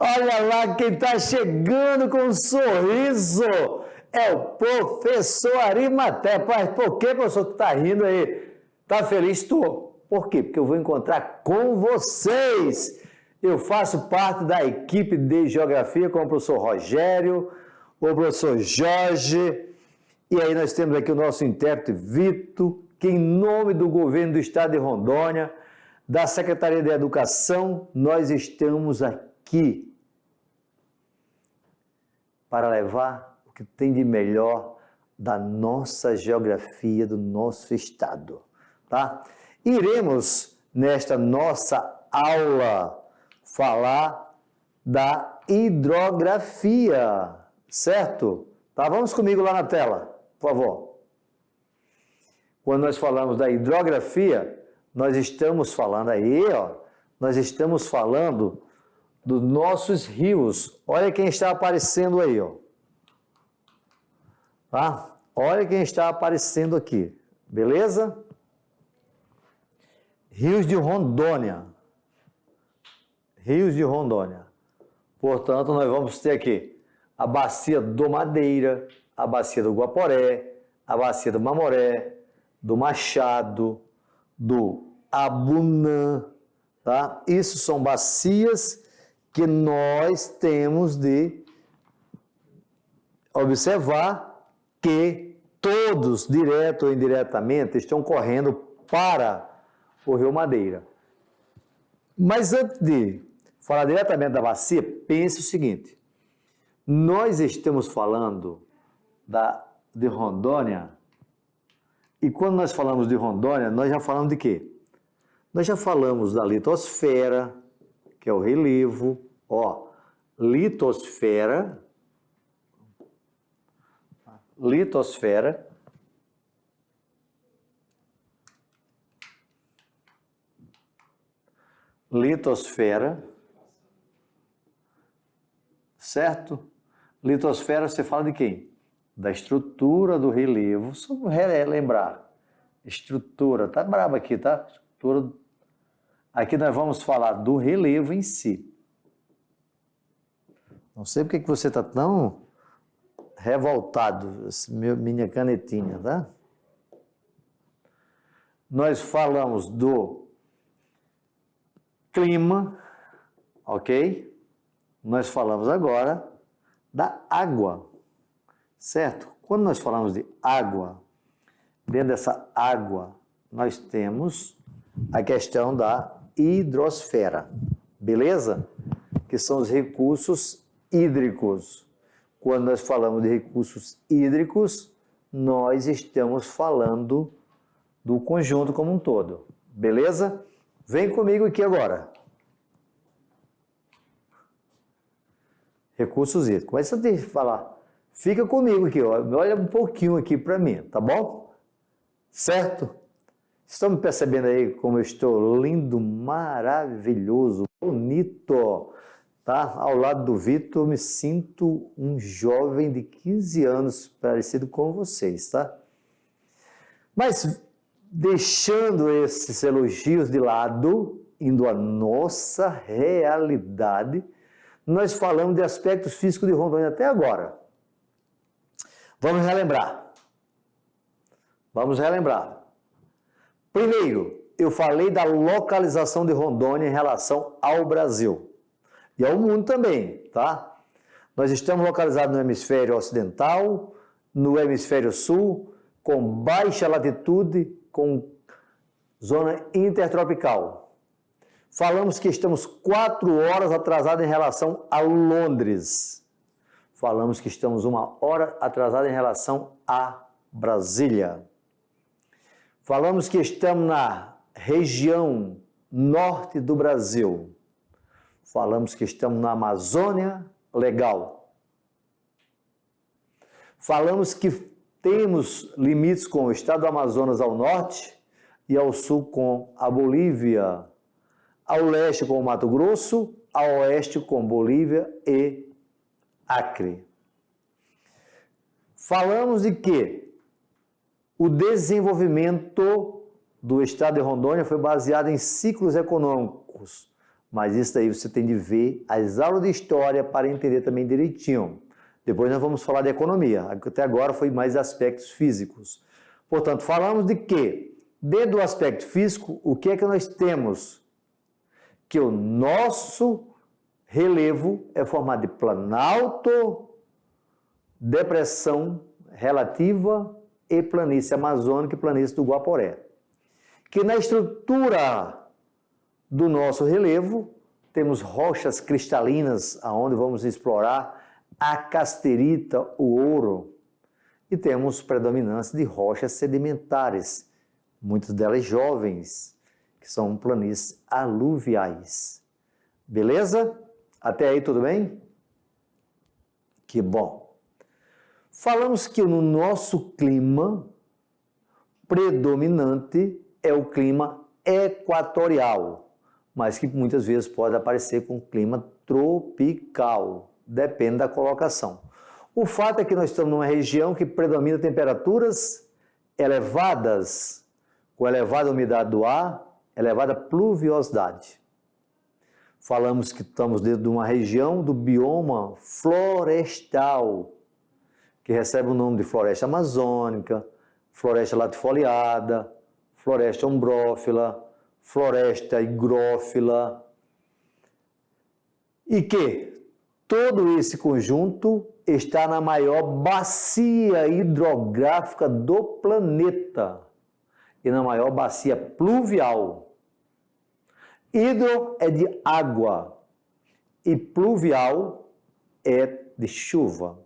Olha lá quem está chegando com um sorriso. É o professor Arimatea. Por que, professor, tu está rindo aí? Tá feliz? Estou. Por quê? Porque eu vou encontrar com vocês. Eu faço parte da equipe de Geografia com o professor Rogério, o professor Jorge, e aí nós temos aqui o nosso intérprete Vitor, que em nome do governo do estado de Rondônia, da Secretaria de Educação, nós estamos aqui para levar o que tem de melhor da nossa geografia, do nosso estado, tá? Iremos, nesta nossa aula, falar da hidrografia, certo? Tá? Vamos comigo lá na tela, por favor. Quando nós falamos da hidrografia, nós estamos falando aí, ó, nós estamos falando dos nossos rios. Olha quem está aparecendo aí, ó. Tá? Olha quem está aparecendo aqui, beleza? Rios de Rondônia. Rios de Rondônia. Portanto, nós vamos ter aqui a bacia do Madeira, a bacia do Guaporé, a bacia do Mamoré, do Machado, do Abunã, tá? Isso são bacias que nós temos de observar que todos, direto ou indiretamente, estão correndo para o Rio Madeira. Mas antes de falar diretamente da bacia, pense o seguinte: nós estamos falando de Rondônia, e quando nós falamos de Rondônia, nós já falamos de quê? Nós já falamos da litosfera, que é o relevo, ó, litosfera, certo? Litosfera, você fala de quem? Da estrutura do relevo. Só relembrar. Estrutura, tá brabo aqui, tá? Estrutura. Aqui nós vamos falar do relevo em si. Não sei porque que você está tão revoltado, minha canetinha, tá? Nós falamos do clima, ok? Nós falamos agora da água, certo? Quando nós falamos de água, dentro dessa água, nós temos a questão da hidrosfera, beleza? Que são os recursos hídricos. Quando nós falamos de recursos hídricos, nós estamos falando do conjunto como um todo, beleza? Vem comigo aqui agora. Recursos hídricos. Mas antes de falar, fica comigo aqui, ó. Olha um pouquinho aqui para mim, tá bom? Certo? Estão me percebendo aí como eu estou lindo, maravilhoso, bonito, tá? Ao lado do Vitor, me sinto um jovem de 15 anos, parecido com vocês, tá? Mas, deixando esses elogios de lado, indo à nossa realidade, nós falamos de aspectos físicos de Rondônia até agora. Vamos relembrar. Primeiro, eu falei da localização de Rondônia em relação ao Brasil e ao mundo também, tá? Nós estamos localizados no hemisfério ocidental, no hemisfério sul, com baixa latitude, com zona intertropical. Falamos que estamos 4 horas atrasados em relação a Londres. Falamos que estamos 1 hora atrasados em relação a Brasília. Falamos que estamos na região norte do Brasil. Falamos que estamos na Amazônia Legal. Falamos que temos limites com o estado do Amazonas ao norte e ao sul com a Bolívia, ao leste com o Mato Grosso, ao oeste com Bolívia e Acre. Falamos de que o desenvolvimento do estado de Rondônia foi baseado em ciclos econômicos Mas isso daí você tem de ver as aulas de história para entender também direitinho. Depois nós vamos falar de economia. Até agora foi mais aspectos físicos. Portanto, falamos de que, dentro do aspecto físico, o que é que nós temos? Que o nosso relevo é formado de planalto, depressão relativa e planície amazônica e planície do Guaporé. Que na estrutura do nosso relevo temos rochas cristalinas, aonde vamos explorar a casterita, o ouro, e temos predominância de rochas sedimentares, muitas delas jovens, que são planícies aluviais. Beleza? Até aí tudo bem? Que bom! Falamos que no nosso clima predominante é o clima equatorial, mas que muitas vezes pode aparecer com clima tropical, depende da colocação. O fato é que nós estamos numa região que predomina temperaturas elevadas, com elevada umidade do ar, elevada pluviosidade. Falamos que estamos dentro de uma região do bioma florestal, que recebe o nome de floresta amazônica, floresta latifoliada, floresta ombrófila, floresta higrófila, e que todo esse conjunto está na maior bacia hidrográfica do planeta e na maior bacia pluvial. Hidro é de água e pluvial é de chuva.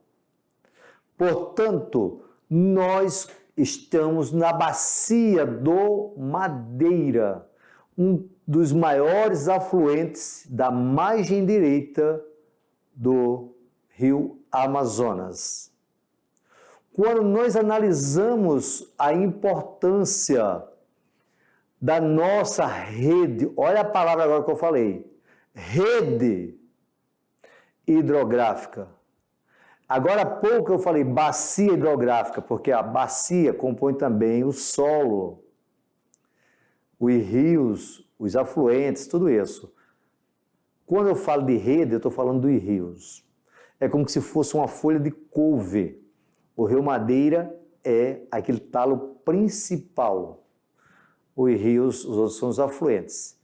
Portanto, nós estamos na bacia do Madeira, um dos maiores afluentes da margem direita do rio Amazonas. Quando nós analisamos a importância da nossa rede, olha a palavra agora que eu falei, rede hidrográfica. Agora há pouco eu falei bacia hidrográfica, porque a bacia compõe também o solo, os rios, os afluentes, tudo isso. Quando eu falo de rede, eu estou falando dos rios. É como se fosse uma folha de couve. O rio Madeira é aquele talo principal. Os rios, os outros são os afluentes.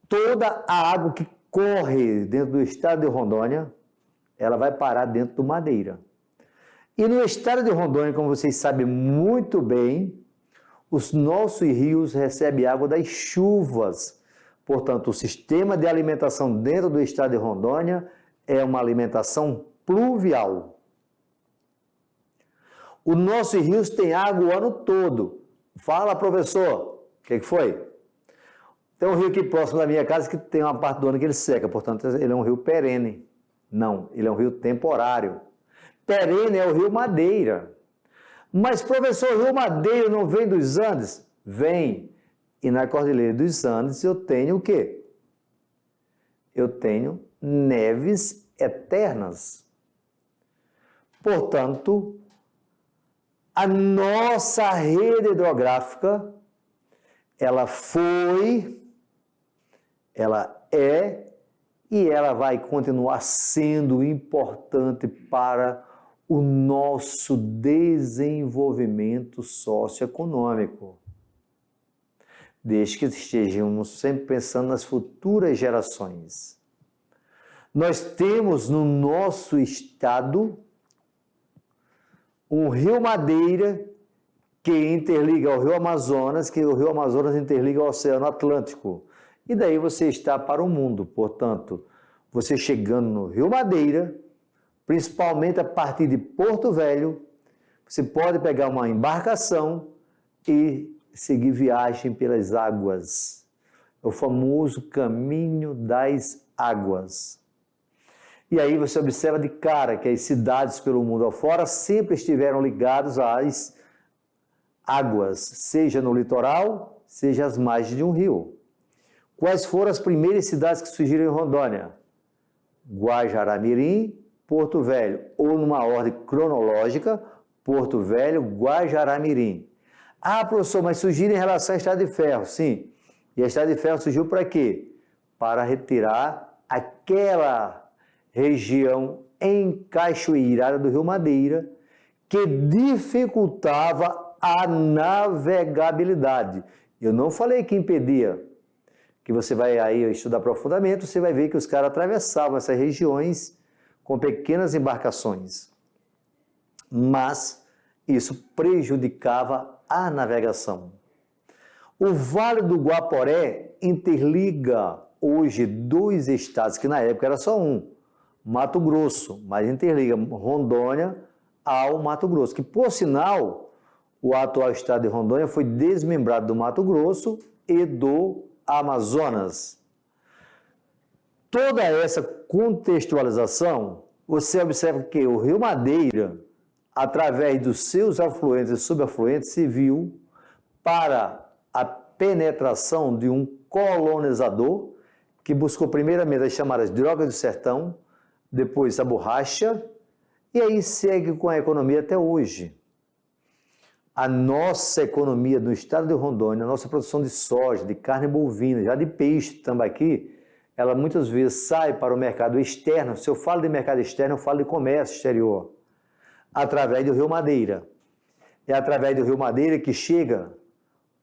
Toda a água que corre dentro do estado de Rondônia, ela vai parar dentro do Madeira. E no estado de Rondônia, como vocês sabem muito bem, os nossos rios recebem água das chuvas. Portanto, o sistema de alimentação dentro do estado de Rondônia é uma alimentação pluvial. Os nossos rios têm água o ano todo. Fala, professor, o que foi? Tem um rio aqui próximo da minha casa que tem uma parte do ano que ele seca, portanto, ele é um rio perene. Não, ele é um rio temporário. Perene é o rio Madeira. Mas, professor, o rio Madeira não vem dos Andes? Vem. E na Cordilheira dos Andes eu tenho o quê? Eu tenho neves eternas. Portanto, a nossa rede hidrográfica, ela foi, ela é e ela vai continuar sendo importante para o nosso desenvolvimento socioeconômico. Desde que estejamos sempre pensando nas futuras gerações. Nós temos no nosso estado um rio Madeira que interliga ao rio Amazonas, que o rio Amazonas interliga ao Oceano Atlântico. E daí você está para o mundo. Portanto, você chegando no rio Madeira, principalmente a partir de Porto Velho, você pode pegar uma embarcação e seguir viagem pelas águas. É o famoso caminho das águas. E aí você observa de cara que as cidades pelo mundo afora sempre estiveram ligadas às águas, seja no litoral, seja às margens de um rio. Quais foram as primeiras cidades que surgiram em Rondônia? Guajará-Mirim, Porto Velho, ou numa ordem cronológica, Porto Velho, Guajará-Mirim. Ah, professor, mas surgiram em relação à Estrada de Ferro. Sim. E a Estrada de Ferro surgiu para quê? para retirar aquela região encachoeirada do Rio Madeira que dificultava a navegabilidade. Eu não falei que impedia, que você vai aí estudar profundamente, você vai ver que os caras atravessavam essas regiões com pequenas embarcações. Mas isso prejudicava a navegação. O Vale do Guaporé interliga hoje dois estados, que na época era só um, Mato Grosso, mas interliga Rondônia ao Mato Grosso, que por sinal, o atual estado de Rondônia foi desmembrado do Mato Grosso e do Amazonas. Toda essa contextualização, você observa que o Rio Madeira, através dos seus afluentes e subafluentes, serviu para a penetração de um colonizador que buscou primeiramente as chamadas drogas do sertão, depois a borracha, e aí segue com a economia até hoje. A nossa economia no estado de Rondônia, a nossa produção de soja, de carne bovina, já de peixe, tambaqui, ela muitas vezes sai para o mercado externo. Se eu falo de mercado externo, eu falo de comércio exterior, através do Rio Madeira. É através do Rio Madeira que chega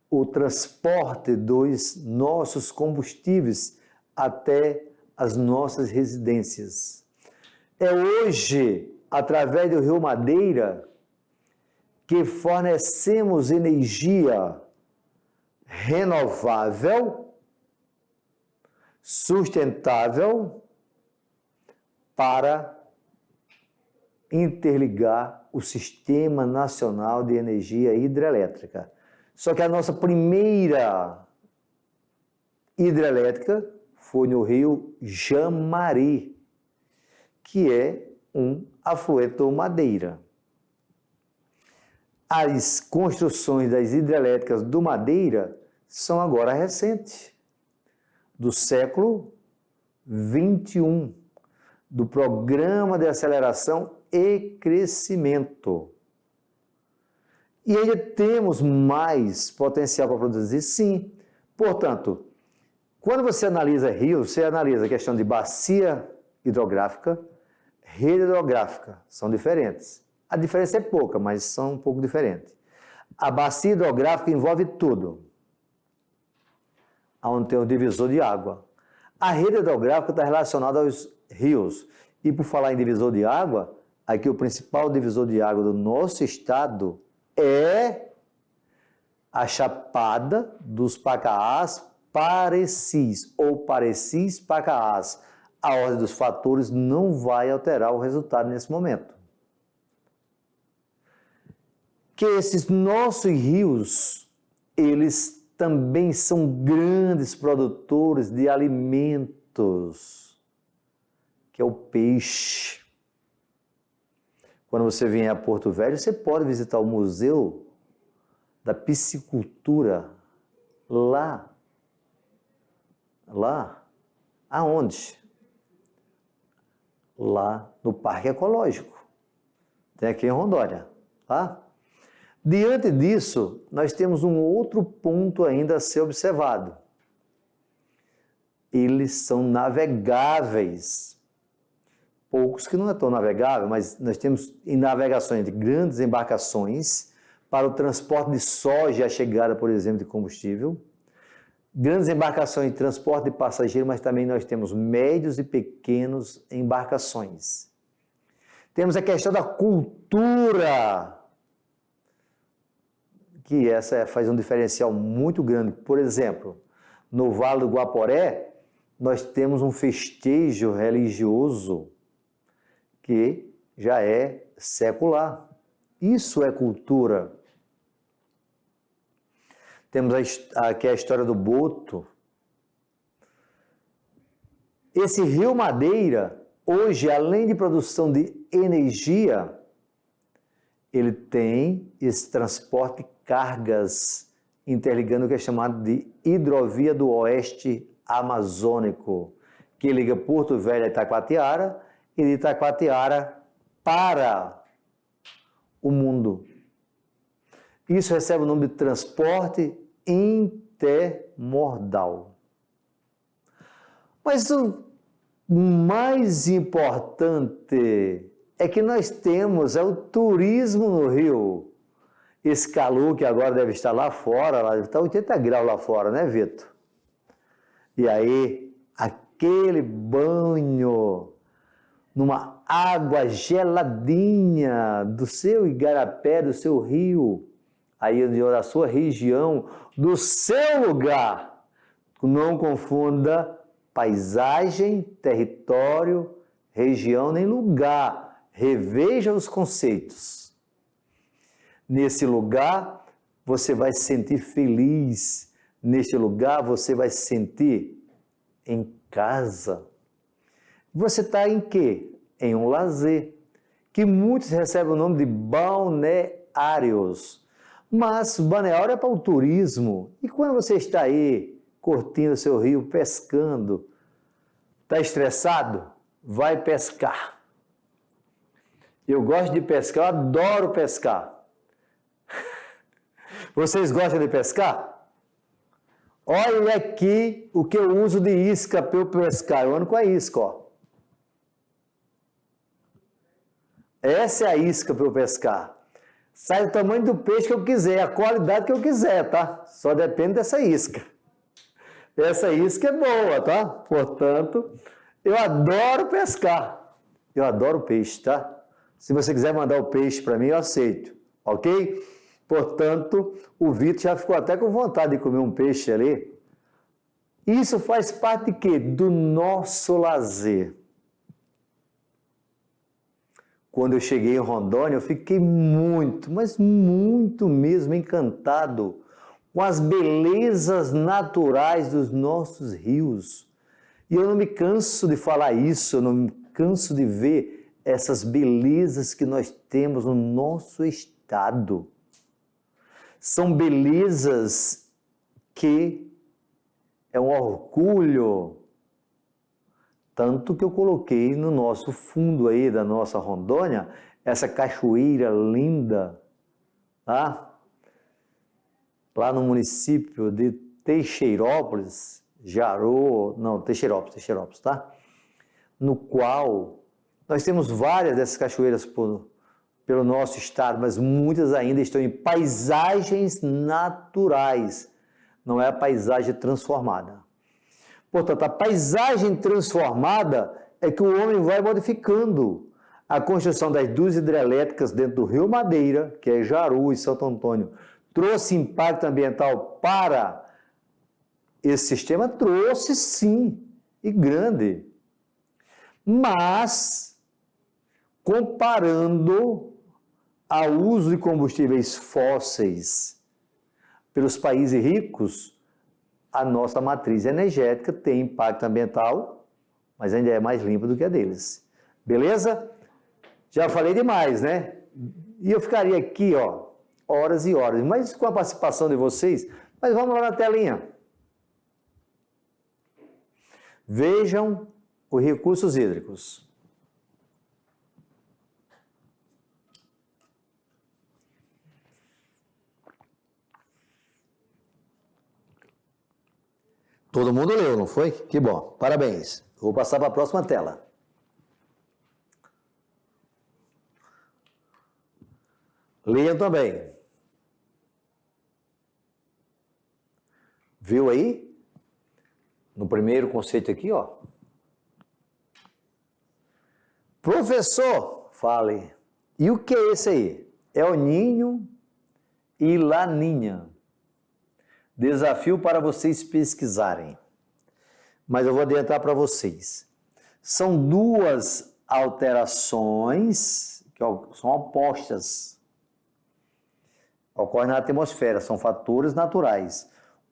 o transporte dos nossos combustíveis até as nossas residências. É hoje, através do Rio Madeira, que fornecemos energia renovável, sustentável, para interligar o Sistema Nacional de Energia Hidrelétrica. Só que a nossa primeira hidrelétrica foi no rio Jamari, que é um afluente do Madeira. As construções das hidrelétricas do Madeira são agora recentes, do século XXI, do Programa de Aceleração e Crescimento. E ainda temos mais potencial para produzir? Sim. Portanto, quando você analisa rios, você analisa a questão de bacia hidrográfica, rede hidrográfica, são diferentes. A diferença é pouca, mas são um pouco diferentes. A bacia hidrográfica envolve tudo, onde tem o divisor de água. A rede hidrográfica está relacionada aos rios. E por falar em divisor de água, aqui o principal divisor de água do nosso estado é a Chapada dos Pacaás Parecis, ou Parecis Pacaás. A ordem dos fatores não vai alterar o resultado nesse momento. Que esses nossos rios, eles também são grandes produtores de alimentos, que é o peixe. Quando você vier a Porto Velho, você pode visitar o Museu da Piscicultura lá. Aonde? Lá no Parque Ecológico. Tem aqui em Rondônia, tá? Diante disso, nós temos um outro ponto ainda a ser observado. Eles são navegáveis. Poucos que não é tão navegável, mas nós temos em navegações de grandes embarcações para o transporte de soja e a chegada, por exemplo, de combustível. Grandes embarcações de transporte de passageiro, mas também nós temos médios e pequenos embarcações. Temos a questão da cultura, que essa faz um diferencial muito grande. Por exemplo, no Vale do Guaporé, nós temos um festejo religioso que já é secular. Isso é cultura. Temos aqui a história do boto. Esse Rio Madeira, hoje, além de produção de energia, ele tem esse transporte de cargas interligando o que é chamado de Hidrovia do Oeste Amazônico, que liga Porto Velho a Itacoatiara e de Itacoatiara para o mundo. Isso recebe o nome de transporte intermodal. Mas o mais importante é que nós temos o turismo no Rio. Esse calor que agora deve estar lá fora, lá deve estar 80 graus lá fora, né, Vitor? E aí, aquele banho numa água geladinha do seu igarapé, do seu rio, aí da sua região, do seu lugar. Não confunda paisagem, território, região, nem lugar. Reveja os conceitos. Nesse lugar, você vai se sentir feliz. Neste lugar, você vai se sentir em casa. Você está em quê? Em um lazer, que muitos recebem o nome de balneários. Mas o balneário é para o turismo. E quando você está aí, curtindo o seu rio, pescando, está estressado? Vai pescar. Eu gosto de pescar, eu adoro pescar. Vocês gostam de pescar? Olha aqui o que eu uso de isca para eu pescar. Eu ando com a isca, ó. Essa é a isca para eu pescar. Sai o tamanho do peixe que eu quiser, a qualidade que eu quiser, tá? Só depende dessa isca. Essa isca é boa, tá? Portanto, eu adoro pescar. Eu adoro peixe, tá? Se você quiser mandar o peixe para mim, eu aceito, ok? Portanto, o Vitor já ficou até com vontade de comer um peixe ali. Isso faz parte de quê? Do nosso lazer. Quando eu cheguei em Rondônia, eu fiquei muito, mas muito mesmo encantado com as belezas naturais dos nossos rios. E eu não me canso de falar isso, eu não me canso de ver essas belezas que nós temos no nosso estado. São belezas que é um orgulho, tanto que eu coloquei no nosso fundo aí da nossa Rondônia, essa cachoeira linda, tá? Lá no município de Teixeirópolis, Teixeirópolis, tá? No qual nós temos várias dessas cachoeiras pelo nosso estado, mas muitas ainda estão em paisagens naturais, não é a paisagem transformada. Portanto, a paisagem transformada é que o homem vai modificando. A construção das duas hidrelétricas dentro do Rio Madeira, que é Jaru e Santo Antônio, trouxe impacto ambiental para esse sistema? Trouxe sim, e grande. Mas, comparando ao uso de combustíveis fósseis pelos países ricos, a nossa matriz energética tem impacto ambiental, mas ainda é mais limpa do que a deles. Beleza? Já falei demais, né? E eu ficaria aqui, ó, horas e horas, mas com a participação de vocês, mas vamos lá na telinha. Vejam os recursos hídricos. Todo mundo leu, não foi? Que bom, parabéns. Vou passar para a próxima tela. Leiam também. Viu aí? No primeiro conceito aqui, ó. Professor, fale. E o que é esse aí? É o Ninho e Laninha. Desafio para vocês pesquisarem. Mas eu vou adiantar para vocês. São duas alterações que são opostas. Ocorrem na atmosfera, são fatores naturais.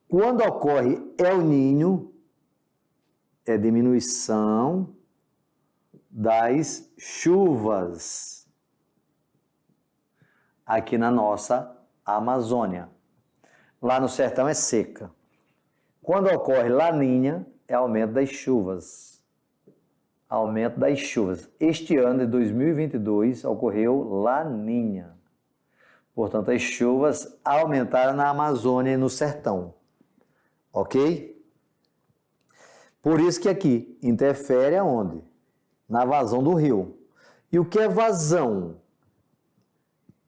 Quando ocorre El Niño, é diminuição das chuvas aqui na nossa Amazônia. Lá no sertão é seca. Quando ocorre Laninha, é aumento das chuvas. Aumento das chuvas. Este ano de 2022 ocorreu Laninha. Portanto, as chuvas aumentaram na Amazônia e no sertão. Ok? Por isso que aqui interfere aonde? Na vazão do rio. E o que é vazão?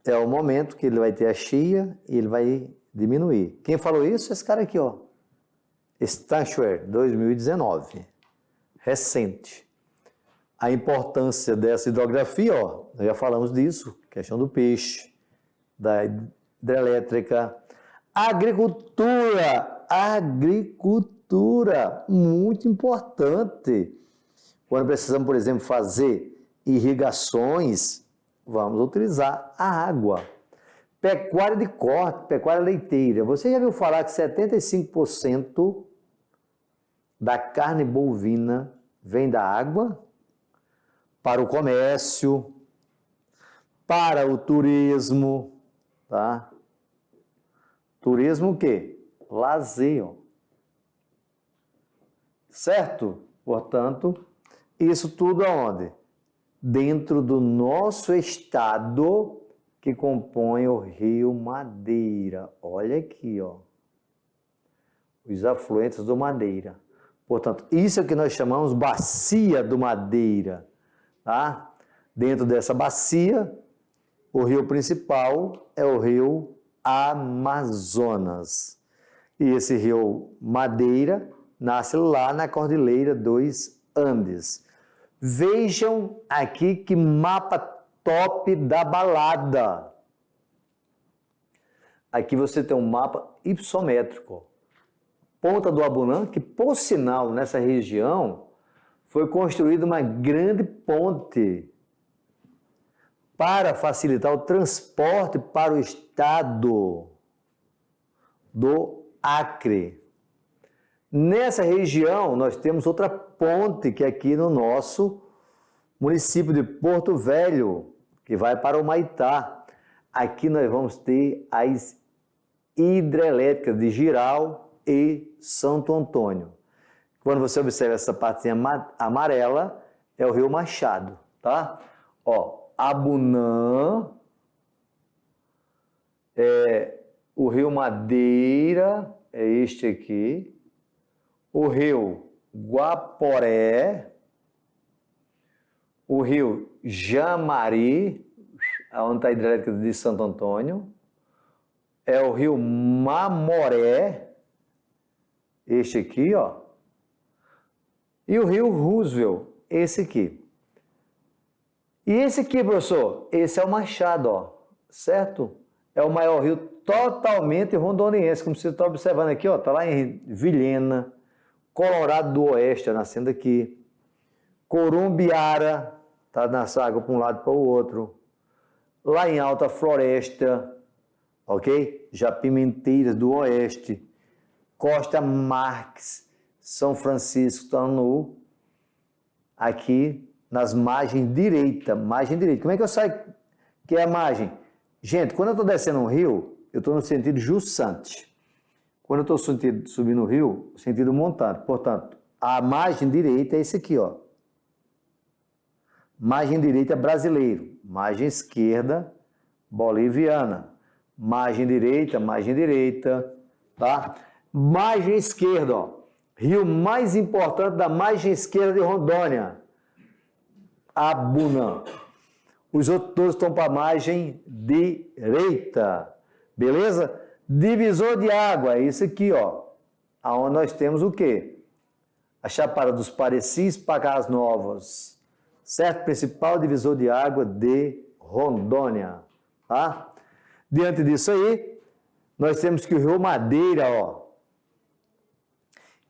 É o momento que ele vai ter a cheia e ele vai diminuir. Quem falou isso? Esse cara aqui, ó. Stanchwer, 2019. Recente. A importância dessa hidrografia, ó, nós já falamos disso, questão do peixe, da hidrelétrica, agricultura, muito importante. Quando precisamos, por exemplo, fazer irrigações, vamos utilizar a água. Pecuária de corte, pecuária leiteira. Você já viu falar que 75% da carne bovina vem da água? Para o comércio, para o turismo, tá? Turismo o quê? Lazer. Certo? Portanto, isso tudo aonde? Dentro do nosso estado que compõe o Rio Madeira. Olha aqui, ó. Os afluentes do Madeira. Portanto, isso é o que nós chamamos bacia do Madeira, tá? Dentro dessa bacia, o rio principal é o rio Amazonas. E esse rio Madeira nasce lá na Cordilheira dos Andes. Vejam aqui que mapa top da balada. Aqui você tem um mapa hipossométrico. Ponta do Abunã, que por sinal nessa região foi construída uma grande ponte para facilitar o transporte para o estado do Acre. Nessa região nós temos outra ponte que é aqui no nosso município de Porto Velho, que vai para o Maitá. Aqui nós vamos ter as hidrelétricas de Jirau e Santo Antônio. Quando você observa essa partezinha amarela, é o Rio Machado, tá? Ó, Abunã, o Rio Madeira, é este aqui, o Rio Guaporé, o Rio Jamari, onde está a hidrelétrica de Santo Antônio, é o Rio Mamoré, este aqui, ó, e o Rio Roosevelt, esse aqui. E esse aqui, professor, esse é o Machado, ó, certo? É o maior rio totalmente rondoniense, como você está observando aqui, ó, está lá em Vilhena, Colorado do Oeste, ó, nascendo aqui. Corumbiara, está nessa água para um lado e para o outro. Lá em Alta Floresta, ok? Já Pimenteiras do Oeste. Costa Marques, São Francisco, estão aqui nas margens direita. Margem direita. Como é que eu saio que é a margem? Gente, quando eu estou descendo um rio, eu estou no sentido jussante. Quando eu estou subindo o rio, sentido montante. Portanto, a margem direita é esse aqui, ó. Margem direita brasileiro. Margem esquerda, boliviana. Margem direita, tá? Margem esquerda, ó. Rio mais importante da margem esquerda de Rondônia. Abunã. Os outros todos estão para a margem direita. Beleza? Divisor de água, é isso aqui, ó. Aonde nós temos o quê? A Chapada dos Parecis, Pacás Novos. Certo? Principal divisor de água de Rondônia. Tá? Diante disso aí, nós temos que o Rio Madeira, ó,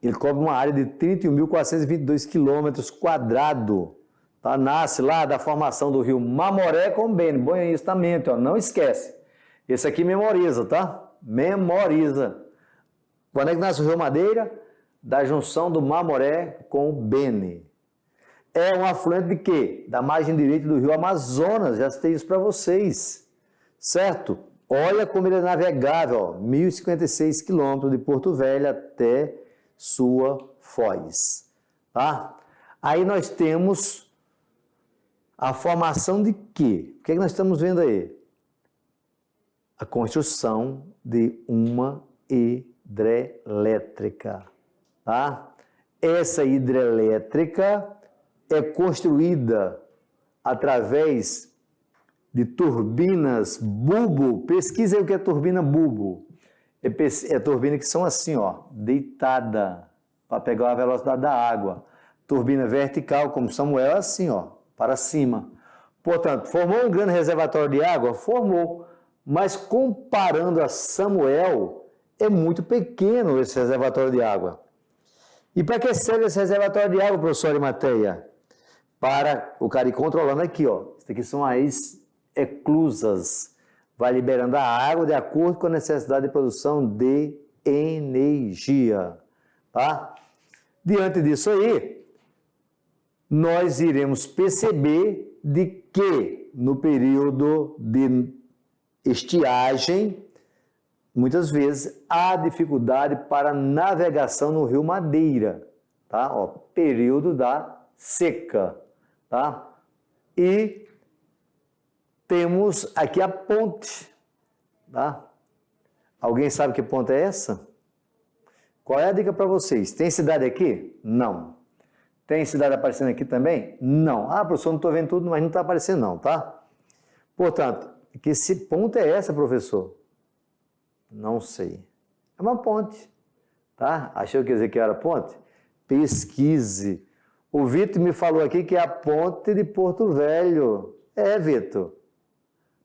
ele cobre uma área de 31.422 quilômetros quadrados. Tá? Nasce lá da formação do rio Mamoré com Beni. Põe isso na mente, ó. Não esquece. Esse aqui memoriza, tá? Memoriza. Quando é que nasce o Rio Madeira? Da junção do Mamoré com o Beni. É um afluente de quê? Da margem direita do rio Amazonas. Já citei isso para vocês. Certo? Olha como ele é navegável, ó. 1.056 quilômetros de Porto Velho até sua Foz. Tá? Aí nós temos a formação de quê? O que é que nós estamos vendo aí? A construção de uma hidrelétrica. Tá? essa hidrelétrica é construída através de turbinas bulbo. Pesquisa aí o que é turbina bulbo. É turbina que são assim, ó, deitada para pegar a velocidade da água. Turbina vertical, como Samuel, é assim, ó, para cima. Portanto, formou um grande reservatório de água? Formou. Mas comparando a Samuel, é muito pequeno esse reservatório de água. E para que serve esse reservatório de água, professor Arimateia? Para o cara ir controlando aqui, ó. Isso aqui são as eclusas. Vai liberando a água de acordo com a necessidade de produção de energia, tá? Diante disso aí, nós iremos perceber de que no período de estiagem, muitas vezes há dificuldade para navegação no Rio Madeira, tá? Ó, período da seca, tá? E temos aqui a ponte, tá? Alguém sabe que ponte é essa? Qual é a dica para vocês? Tem cidade aqui? Não. Tem cidade aparecendo aqui também? Não. Ah, professor, não estou vendo tudo, mas não está aparecendo não, tá? Portanto, que ponte é essa, professor? Não sei. É uma ponte, tá? Achou que ia dizer que era ponte? Pesquise. O Vitor me falou aqui que é a ponte de Porto Velho. É, Vitor.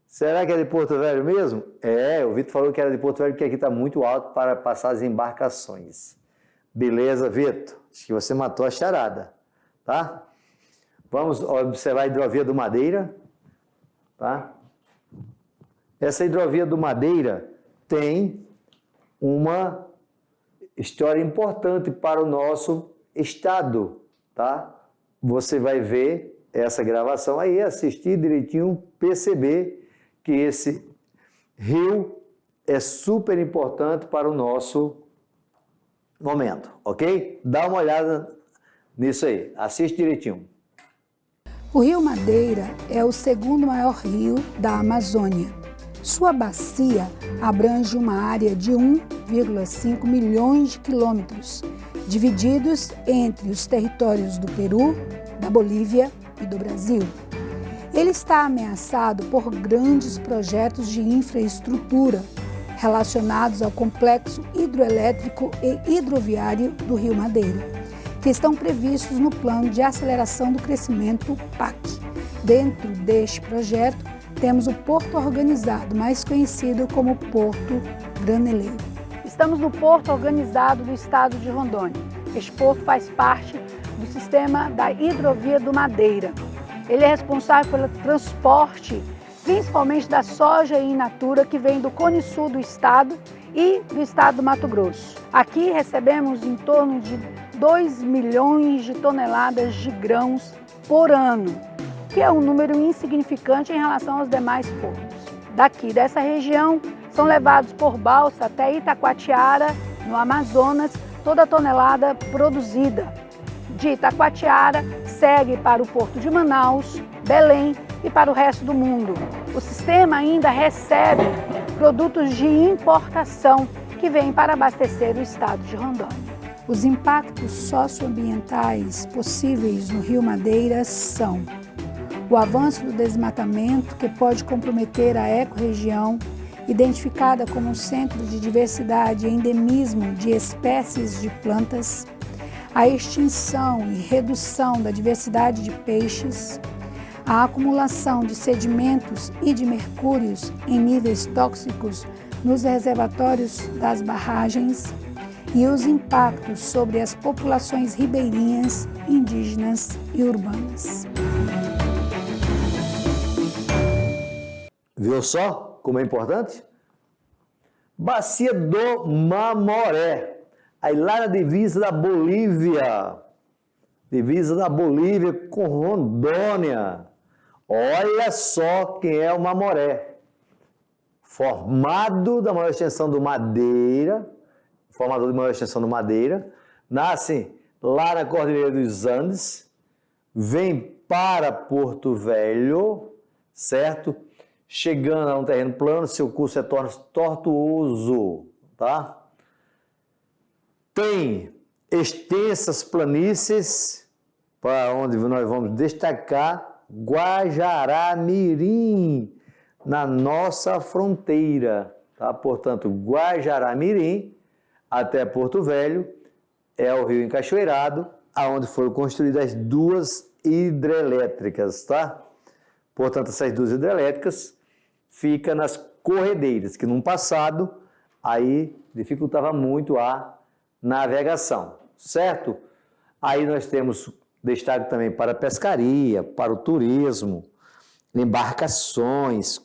Será que é de Porto Velho mesmo? É, o Vitor falou que era de Porto Velho porque aqui está muito alto para passar as embarcações. Beleza, Vitor? Acho que você matou a charada, tá? Vamos observar a hidrovia do Madeira, tá? Essa hidrovia do Madeira tem uma história importante para o nosso estado, tá? Você vai ver essa gravação aí, assistir direitinho, perceber que esse rio é super importante para o nosso momento, ok? Dá uma olhada nisso aí, assiste direitinho. O Rio Madeira é o segundo maior rio da Amazônia. Sua bacia abrange uma área de 1,5 milhões de quilômetros, divididos entre os territórios do Peru, da Bolívia e do Brasil. Ele está ameaçado por grandes projetos de infraestrutura relacionados ao complexo hidroelétrico e hidroviário do Rio Madeira, que estão previstos no Plano de Aceleração do Crescimento PAC. Dentro deste projeto, temos o Porto Organizado, mais conhecido como Porto Graneleiro. Estamos no Porto Organizado do estado de Rondônia. Este porto faz parte do sistema da Hidrovia do Madeira. Ele é responsável pelo transporte, principalmente da soja in natura que vem do Cone Sul do estado e do estado do Mato Grosso. Aqui recebemos em torno de 2 milhões de toneladas de grãos por ano, que é um número insignificante em relação aos demais portos. Daqui dessa região são levados por balsa até Itacoatiara, no Amazonas, toda a tonelada produzida. De Itacoatiara segue para o porto de Manaus, Belém e para o resto do mundo. O sistema ainda recebe produtos de importação que vêm para abastecer o estado de Rondônia. Os impactos socioambientais possíveis no Rio Madeira são o avanço do desmatamento, que pode comprometer a ecorregião, identificada como um centro de diversidade e endemismo de espécies de plantas, a extinção e redução da diversidade de peixes, a acumulação de sedimentos e de mercúrios em níveis tóxicos nos reservatórios das barragens e os impactos sobre as populações ribeirinhas, indígenas e urbanas. Viu só como é importante? Bacia do Mamoré. Aí lá na divisa da Bolívia com Rondônia. Olha só quem é o Mamoré. Formado da maior extensão do Madeira, formador de maior extensão do Madeira, nasce lá na Cordilheira dos Andes, vem para Porto Velho, certo? Chegando a um terreno plano, seu curso é tortuoso, tá? Tem extensas planícies, para onde nós vamos destacar Guajará-Mirim, na nossa fronteira, tá? Portanto, Guajará-Mirim até Porto Velho é o rio encachoeirado, aonde foram construídas as duas hidrelétricas, tá? Portanto, essas duas hidrelétricas ficam nas corredeiras, que no passado aí dificultava muito a navegação, certo? Aí nós temos destaque também para a pescaria, para o turismo, embarcações,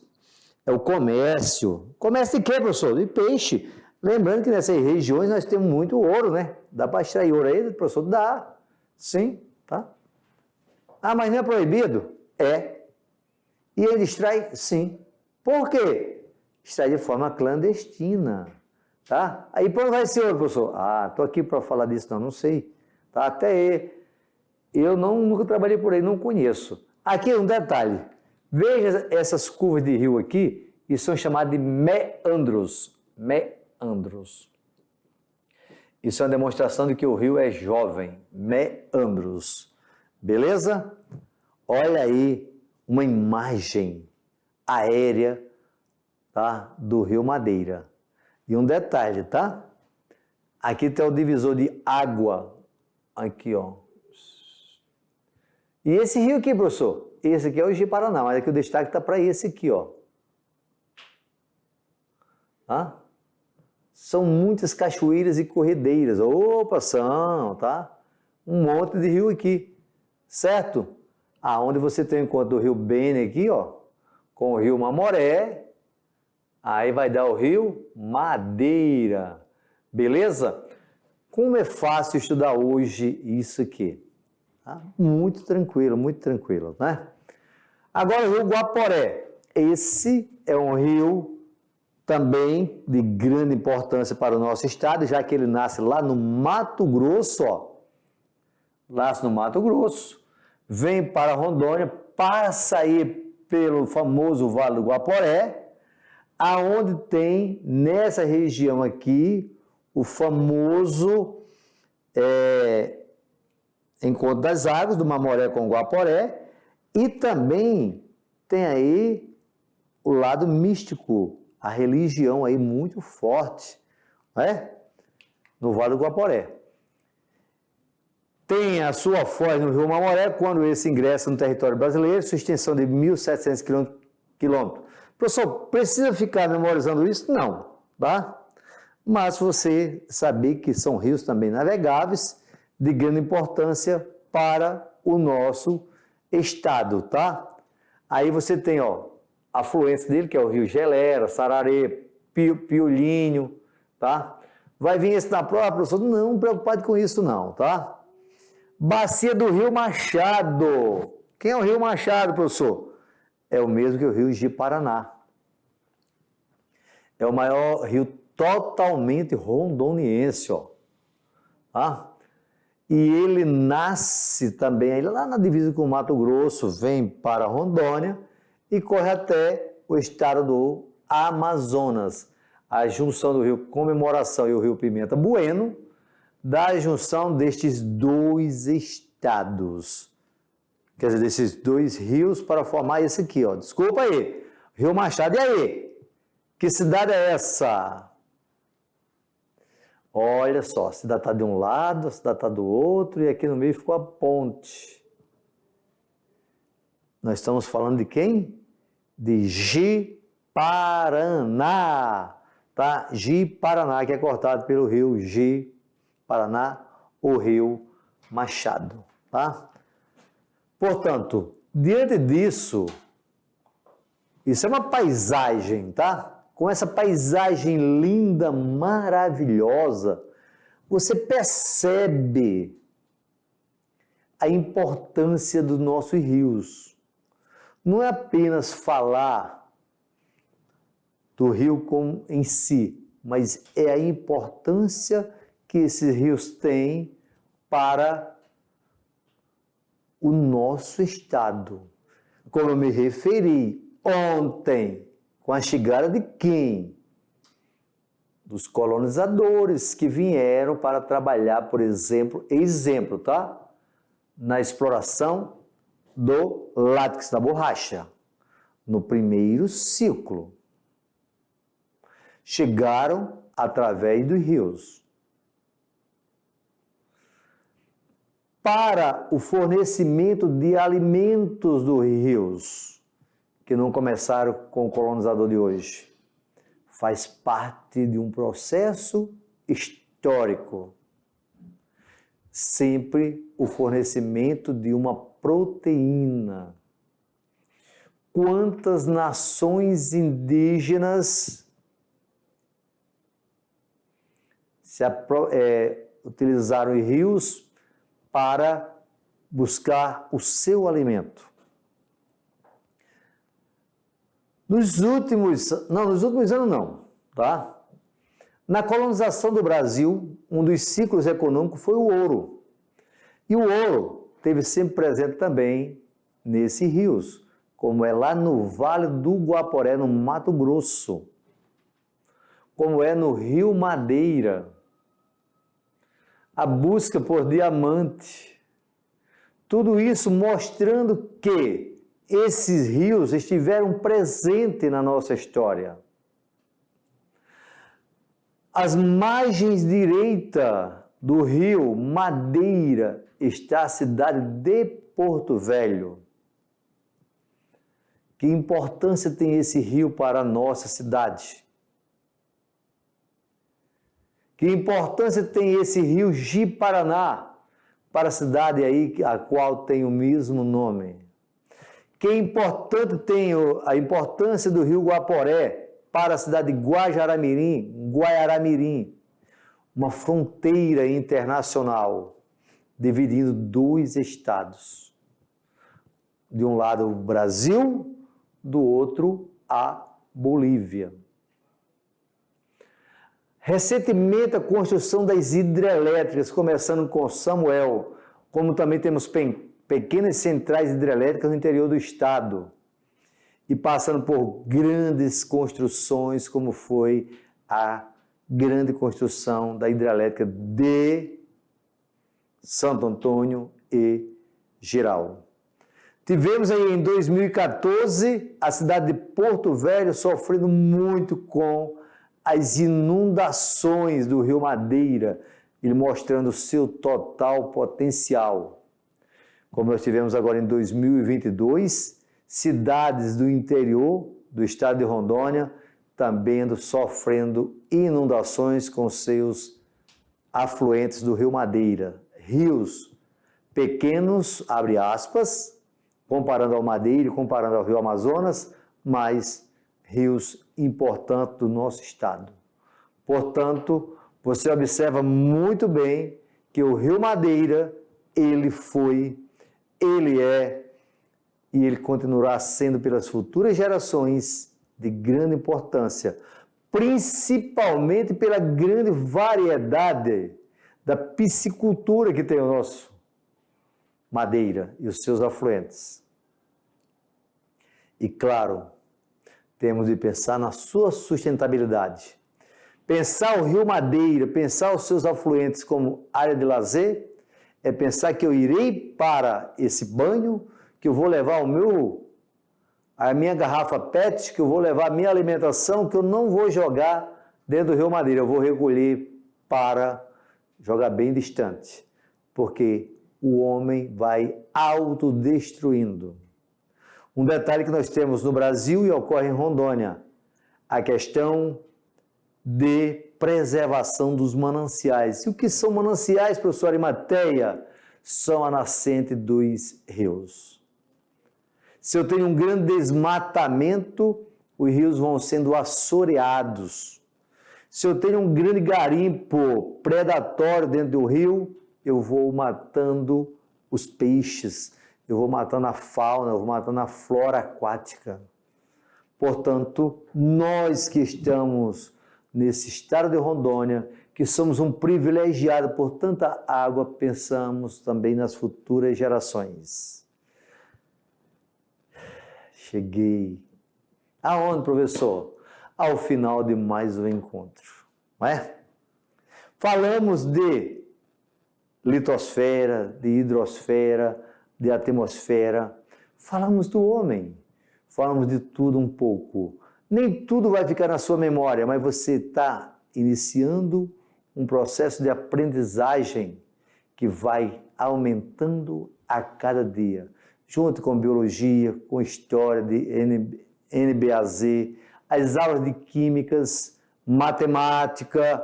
o comércio. Comércio de quê, professor? De peixe. Lembrando que nessas regiões nós temos muito ouro, né? Dá para extrair ouro aí, professor? Dá. Sim, tá? Ah, mas não é proibido? É. E ele extrai? Sim. Por quê? Extrai de forma clandestina, tá? Aí, para onde vai esse ouro, professor? Ah, estou aqui para falar disso, não sei. Tá? Até eu nunca trabalhei por aí, não conheço. Aqui um detalhe. Veja essas curvas de rio aqui, e são chamadas de meandros. Meandros. Isso é uma demonstração de que o rio é jovem. Meandros. Beleza? Olha aí uma imagem aérea, tá? Do rio Madeira. E um detalhe, tá? Aqui tem o divisor de água. Aqui, ó. E esse rio aqui, professor? Esse aqui é o Ji-Paraná, mas aqui o destaque está para esse aqui, ó. Tá? São muitas cachoeiras e corredeiras. Opa, são, tá? Um monte de rio aqui, certo? Aonde você tem o encontro do rio Bene aqui, ó, com o rio Mamoré, aí vai dar o rio Madeira, beleza? Como é fácil estudar hoje isso aqui? Tá? Muito tranquilo, né? Agora o rio Guaporé. Esse é um rio também de grande importância para o nosso estado, já que ele nasce lá no Mato Grosso, ó. Nasce no Mato Grosso, vem para Rondônia, passa aí pelo famoso Vale do Guaporé, aonde tem nessa região aqui o famoso encontro das águas do Mamoré com o Guaporé, e também tem aí o lado místico, a religião aí muito forte, né? No Vale do Guaporé. Tem a sua foz no rio Mamoré, quando esse ingressa no território brasileiro, sua extensão de 1.700 quilômetros. Professor, precisa ficar memorizando isso? Não, tá? Mas você saber que são rios também navegáveis, de grande importância para o nosso estado, tá? Aí você tem, ó, a afluência dele, que é o rio Gelera, Sararé, Piolinho, tá? Vai vir esse na prova, professor? Não preocupado com isso não, tá? Bacia do Rio Machado. Quem é o Rio Machado, professor? É o mesmo que o rio Ji-Paraná. É o maior rio totalmente rondoniense, ó. Tá? E ele nasce também aí lá na divisa com o Mato Grosso, vem para Rondônia e corre até o estado do Amazonas. A junção do rio Comemoração e o rio Pimenta Bueno, da junção destes dois estados. Quer dizer, desses dois rios para formar esse aqui, ó. Desculpa aí. Rio Machado, e aí? Que cidade é essa? Olha só, a cidade está de um lado, a cidade está do outro, e aqui no meio ficou a ponte. Nós estamos falando de quem? De Ji-Paraná, tá? Ji-Paraná, que é cortado pelo rio Ji-Paraná, o rio Machado, tá? Portanto, diante disso, isso é uma paisagem, tá? Com essa paisagem linda, maravilhosa, você percebe a importância dos nossos rios. Não é apenas falar do rio em si, mas é a importância que esses rios têm para o nosso estado. Como eu me referi ontem, com a chegada de quem? dos colonizadores que vieram para trabalhar, por exemplo, tá? Na exploração do látex, da borracha, no primeiro ciclo. Chegaram através dos rios. Para o fornecimento de alimentos dos rios, que não começaram com o colonizador de hoje, faz parte de um processo histórico. Sempre o fornecimento de uma proteína. Quantas nações indígenas utilizaram os rios para buscar o seu alimento? Nos últimos anos não, tá? Na colonização do Brasil, um dos ciclos econômicos foi o ouro. E o ouro esteve sempre presente também nesses rios, como é lá no Vale do Guaporé, no Mato Grosso, como é no Rio Madeira. A busca por diamante. Tudo isso mostrando que esses rios estiveram presentes na nossa história. As margens direita do rio Madeira está a cidade de Porto Velho. Que importância tem esse rio para a nossa cidade? Que importância tem esse rio Ji-Paraná para a cidade aí a qual tem o mesmo nome? Que importante tem a importância do rio Guaporé para a cidade de Guaiará-Mirim, uma fronteira internacional dividindo dois estados. De um lado o Brasil, do outro a Bolívia. Recentemente a construção das hidrelétricas, começando com Samuel, como também temos pequenas centrais hidrelétricas no interior do estado e passando por grandes construções, como foi a grande construção da hidrelétrica de Santo Antônio e Geral. Tivemos aí em 2014 a cidade de Porto Velho sofrendo muito com as inundações do Rio Madeira, ele mostrando o seu total potencial. Como nós tivemos agora em 2022, cidades do interior do estado de Rondônia também sofrendo inundações com seus afluentes do Rio Madeira. Rios pequenos, abre aspas, comparando ao Madeira e comparando ao Rio Amazonas, mas rios importantes do nosso estado. Portanto, você observa muito bem que o Rio Madeira, ele é e ele continuará sendo pelas futuras gerações de grande importância, principalmente pela grande variedade da piscicultura que tem o nosso Madeira e os seus afluentes. E claro, temos de pensar na sua sustentabilidade. Pensar o Rio Madeira, pensar os seus afluentes como área de lazer, é pensar que eu irei para esse banho, que eu vou levar a minha garrafa PET, que eu vou levar a minha alimentação, que eu não vou jogar dentro do Rio Madeira, eu vou recolher para jogar bem distante, porque o homem vai autodestruindo. Um detalhe que nós temos no Brasil e ocorre em Rondônia, a questão de preservação dos mananciais. E o que são mananciais, professor Arimateia? São a nascente dos rios. Se eu tenho um grande desmatamento, os rios vão sendo assoreados. Se eu tenho um grande garimpo predatório dentro do rio, eu vou matando os peixes, eu vou matando a fauna, eu vou matando a flora aquática. Portanto, nós que estamos nesse estado de Rondônia, que somos um privilegiado por tanta água, pensamos também nas futuras gerações. Cheguei. Aonde, professor? Ao final de mais um encontro. não é? Falamos de litosfera, de hidrosfera, de atmosfera, falamos do homem, falamos de tudo um pouco. Nem tudo vai ficar na sua memória, mas você está iniciando um processo de aprendizagem que vai aumentando a cada dia, junto com biologia, com história de NBAZ, as aulas de químicas, matemática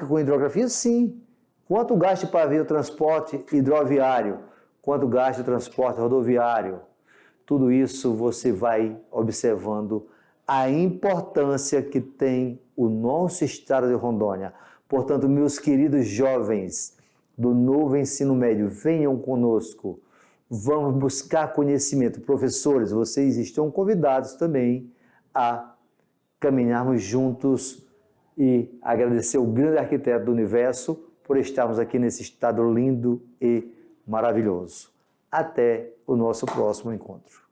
com hidrografia, sim. Quanto gasta para ver o transporte hidroviário? Quanto gasta o transporte rodoviário? Tudo isso você vai observando a importância que tem o nosso estado de Rondônia. Portanto, meus queridos jovens do novo ensino médio, venham conosco. Vamos buscar conhecimento. Professores, vocês estão convidados também a caminharmos juntos e agradecer o grande arquiteto do universo por estarmos aqui nesse estado lindo e maravilhoso. Até o nosso próximo encontro.